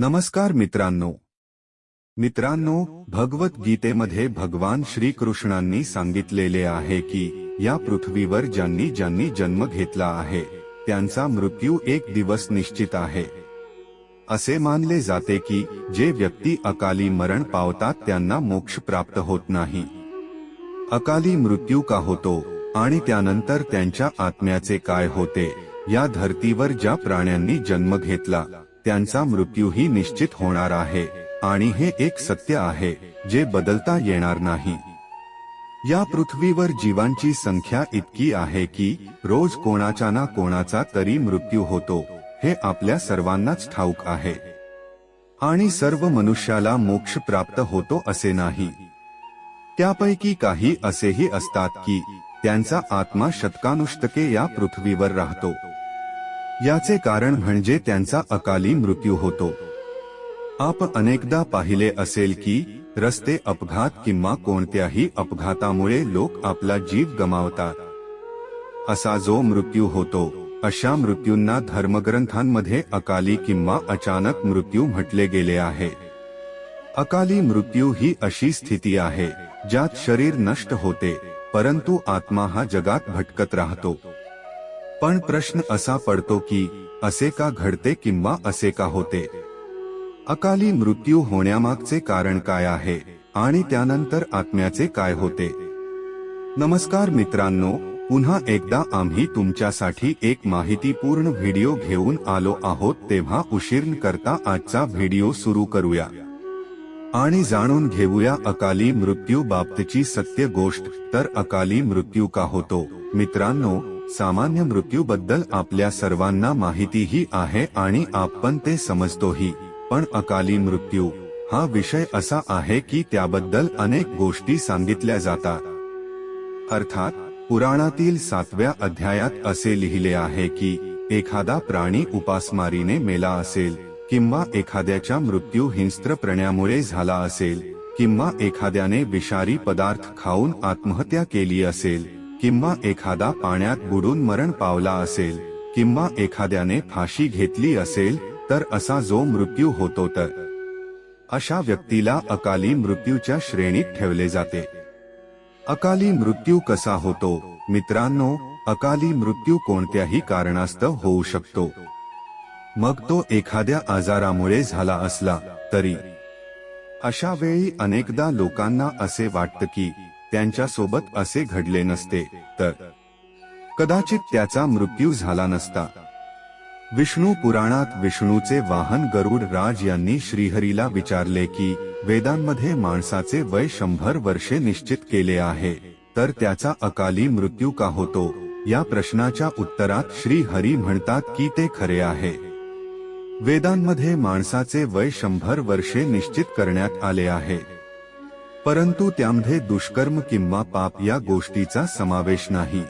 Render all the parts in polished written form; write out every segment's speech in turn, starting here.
नमस्कार मित्रांनो, भगवद्गीतेमध्ये भगवान श्रीकृष्णांनी सांगितलेले आहे की या पृथ्वीवर ज्यांनी जन्म घेतला आहे त्यांचा मृत्यू एक दिवस निश्चित आहे। असे मानले जाते की जे व्यक्ती अकाली मरण पावतात त्यांना मोक्ष प्राप्त होत नाही। अकाली मृत्यू का होतो आणि त्यानंतर त्यांच्या आत्म्याचे काय होते, या धर्तीवर ज्या प्राण्यांनी जन्म घेतला त्यांचा मृत्यूही निश्चित होणार आहे आणि हे एक सत्य आहे जे बदलता येणार नाही। या पृथ्वीवर जीवांची संख्या इतकी आहे की रोज कोणाचा ना कोणाचा तरी मृत्यू होतो, हे आपल्या सर्वांनाच ठाऊक आहे। आणि सर्व मनुष्याला मोक्ष प्राप्त होतो असे नाही। त्यापैकी काही असेही असतात की त्यांचा आत्मा शतकानुशतके या पृथ्वीवर राहतो। याचे कारण म्हणजे त्यांचा अकाली मृत्यू होतो। आपण अनेकदा पाहिले असेल की रस्ते अपघात किंवा कोणत्याही अपघातामुळे लोक आपला जीव गमावतात। असा जो मृत्यू होतो अशा मृत्यूंना धर्मग्रंथांमध्ये अकाली किंवा अचानक मृत्यू म्हटले गेले आहे। अकाली मृत्यू ही अशी स्थिती आहे ज्यात शरीर नष्ट होते परंतु आत्मा हा जगात भटकत राहतो। पण प्रश्न असा पडतो की असे का घडते किंवा असे का होते? अकाली मृत्यू होण्यामागचे कारण काय आहे आणि त्यानंतर आत्म्याचे काय होते? नमस्कार मित्रांनो, पुन्हा एकदा आम्ही तुमच्यासाठी एक माहितीपूर्ण व्हिडिओ घेऊन आलो आहोत, तेव्हा उशीर न करता आजचा व्हिडिओ सुरू करूया आणि जाणून घेऊया अकाली मृत्यू बाबतची सत्य गोष्ट। तर अकाली मृत्यू का होतो? मित्रांनो, सामान्य मृत्यूबद्दल आपल्या सर्वांना माहितीही आहे आणि आपण ते समजतोही, पण अकाली मृत्यू हा विषय असा आहे की त्याबद्दल अनेक गोष्टी सांगितल्या जातात। अर्थात पुराणातील 7व्या अध्यायात असे लिहिले आहे की एखादा प्राणी उपासमारीने मेला असेल किंवा एखाद्याचा मृत्यू हिंस्त्र प्राण्यामुळे झाला असेल किंवा एखाद्याने विषारी पदार्थ खाऊन आत्महत्या केली असेल किंवा एखादा पाण्यात बुडून मरण पावला असेल किंवा एखाद्याने फाशी घेतली असेल, तर असा जो मृत्यू होतो तर अशा व्यक्तीला अकाली मृत्यूच्या श्रेणीत ठेवले जाते। अकाली मृत्यू कसा होतो? मित्रांनो, अकाली मृत्यू कोणत्याही कारणास्तव होऊ शकतो। मग तो एखाद्या आजारामुळे झाला असला तरी। अशा वेळी अनेकदा लोकांना असे वाटतं की त्यांच्यासोबत असे घडले नसते तर कदाचित त्याचा मृत्यू झाला नसता। विष्णू पुराणात विष्णूचे वाहन गरुड राज यांनी श्रीहरीला विचारले की वेदांमध्ये माणसाचे वय 100 वर्षे निश्चित केले आहे, तर त्याचा अकाली मृत्यू का होतो? या प्रश्नाच्या उत्तरात श्रीहरी म्हणतात की ते खरे आहे। वेदांमध्ये माणसाचे वय 100 वर्षे निश्चित करण्यात आले आहे, परंतु त्यामध्ये दुष्कर्म किंवा पाप या गोष्टीचा समावेश नाही।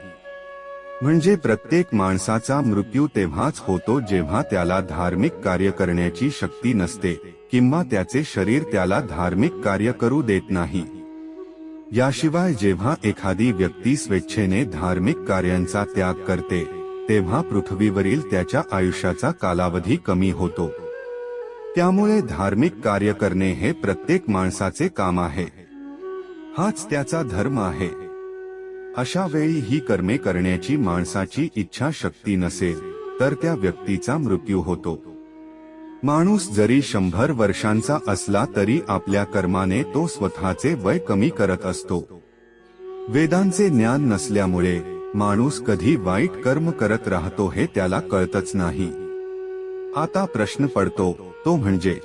म्हणजे प्रत्येक माणसाचा मृत्यू तेव्हाच होतो जेव्हा त्याला धार्मिक कार्य करण्याची शक्ती नसते किंवा त्याचे शरीर त्याला धार्मिक कार्य करू देत नाही। याशिवाय जेव्हा एखादी व्यक्ती स्वेच्छेने धार्मिक कार्यांचा त्याग करते तेव्हा पृथ्वीवरील त्याच्या आयुष्याचा कालावधी कमी होतो। त्यामुळे धार्मिक कार्य करणे हे प्रत्येक माणसाचे काम आहे, हाच त्याचा धर्म आहे। अशा वेळी ही कर्मे करण्याची माणसाची इच्छा शक्ती नसेल तर त्या व्यक्तीचा मृत्यू होतो। माणूस जरी 100 वर्षांचा असला तरी आपल्या कर्माने तो स्वतःचे वय कमी करत असतो। वेदांचे ज्ञान नसल्यामुळे माणूस कधी वाईट कर्म करत राहतो हे त्याला कळतच नाही। आता प्रश्न पडतो तो म्हणजे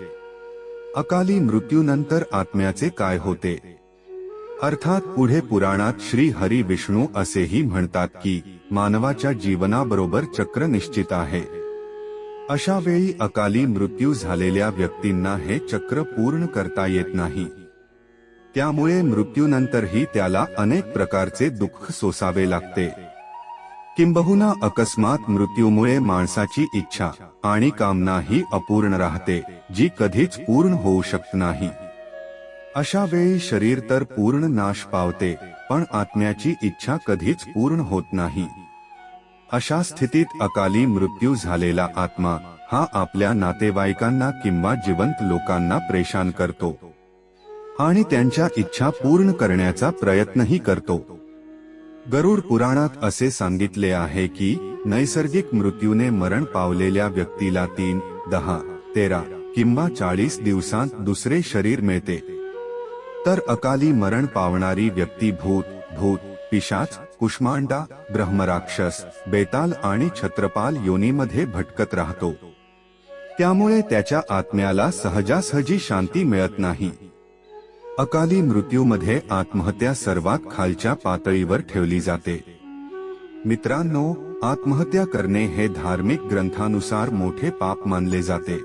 अकाली मृत्यूनंतर आत्म्याचे काय होते? अर्थात पुढे पुराणात श्री हरी विष्णू असेही म्हणतात की मानवाच्या जीवनाबरोबर चक्र निश्चित आहे। अशा वेळी अकाली मृत्यू झालेल्या व्यक्तींना हे चक्र पूर्ण करता येत नाही। त्यामुळे मृत्यूनंतरही त्याला अनेक प्रकारचे दुःख सोसावे लागते। किंबहुना अकस्मात मृत्यूमुळे माणसाची इच्छा आणि कामना ही अपूर्ण राहते, जी कधीच पूर्ण होऊ शकत नाही। अशा वेळी शरीर तर पूर्ण नाश पावते पण आत्म्याची इच्छा कधीच पूर्ण होत नाही। अशा स्थितीत अकाली मृत्यू झालेला आत्मा हा आपल्या नातेवाईकांना किंवा जिवंत लोकांना परेशान करतो आणि त्यांच्या इच्छा पूर्ण करण्याचा प्रयत्नही करतो. गरुड पुराणात असे सांगितले आहे की नैसर्गिक मृत्यूने मरण पावलेल्या व्यक्तीला 3, 10, 13 किंवा 40 दिवसांत दुसरे शरीर मिळते, तर अकाली मरण पावणारी व्यक्ती भूत, पिशाच, कुष्मांडा, ब्रह्मराक्षस, बेताल आणि छत्रपाल योनीमध्ये भटकत राहतो. त्यामुळे त्याच्या आत्म्याला सहजासहजी शांती मिळत नाही. अकाली मृत्यूमध्ये आत्महत्या सर्वात खालच्या पातळीवर ठेवली जाते. मित्रांनो, आत्महत्या करणे हे धार्मिक ग्रंथानुसार मोठे पाप मानले जाते.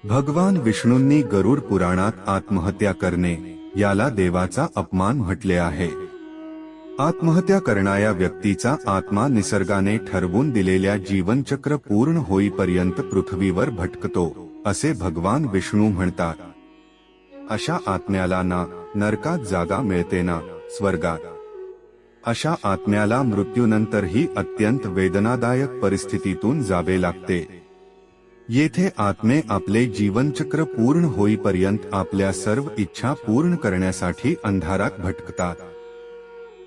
भगवान विष्णूंनी गरुड पुराणात आत्महत्या करणे याला देवाचा अपमान म्हटले आहे. आत्महत्या करणाऱ्या व्यक्तीचा आत्मा निसर्गाने ठरवून दिलेल्या जीवनचक्र पूर्ण होईपर्यंत पृथ्वीवर भटकतो असे भगवान विष्णू म्हणतात. अशा आत्म्याला ना नरकात जागा मिळते ना स्वर्गात. अशा आत्म्याला मृत्यूनंतरही अत्यंत वेदनादायक परिस्थितीतून जावे लागते. येथे आत्मे आपले जीवनचक्र पूर्ण होईपर्यंत आपल्या सर्व इच्छा पूर्ण करण्यासाठी अंधारात भटकतात.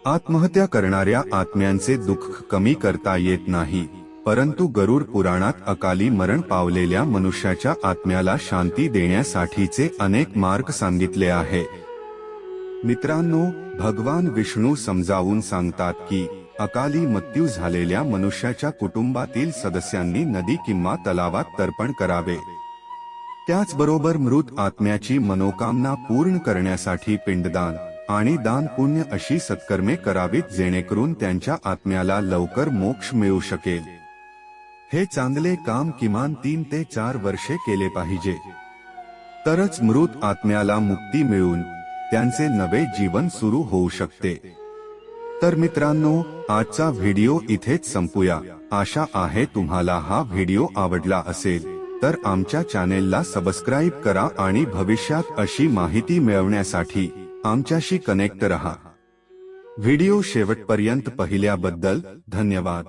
आत्महत्या करणाऱ्या आत्म्यांचे दुःख कमी करता येत नाही, परंतु गरुड पुराणात अकाली मरण पावलेल्या मनुष्याच्या आत्म्याला शांती देण्यासाठीचे अनेक मार्ग सांगितले आहे. मित्रांनो, भगवान विष्णू समजावून सांगतात की अकाली मृत्यू झालेल्या मनुष्याच्या कुटुंबातील सदस्यांनी नदी किंवा तलावात तर्पण करावे. त्याचबरोबर मृत आत्म्याची मनोकामना पूर्ण करण्यासाठी पिंडदान आणि दान पुण्य अशी सत्कर्मे करावीत, जेणेकरून त्यांच्या आत्म्याला लवकर मोक्ष मिळू शकेल. हे चांगले काम किमान 3 ते 4 वर्षे केले पाहिजे, तरच मृत आत्म्याला मुक्ती मिळून त्यांचे नवे जीवन सुरू होऊ शकते. तर मित्रांनो, आजचा व्हिडिओ इथेच संपूया. आशा आहे तुम्हाला हा व्हिडिओ आवडला असेल, तर आमच्या चॅनेलला सबस्क्राईब करा आणि भविष्यात अशी माहिती मिळवण्यासाठी आमच्याशी कनेक्ट रहा. व्हिडिओ शेवटपर्यंत पाहिल्याबद्दल धन्यवाद.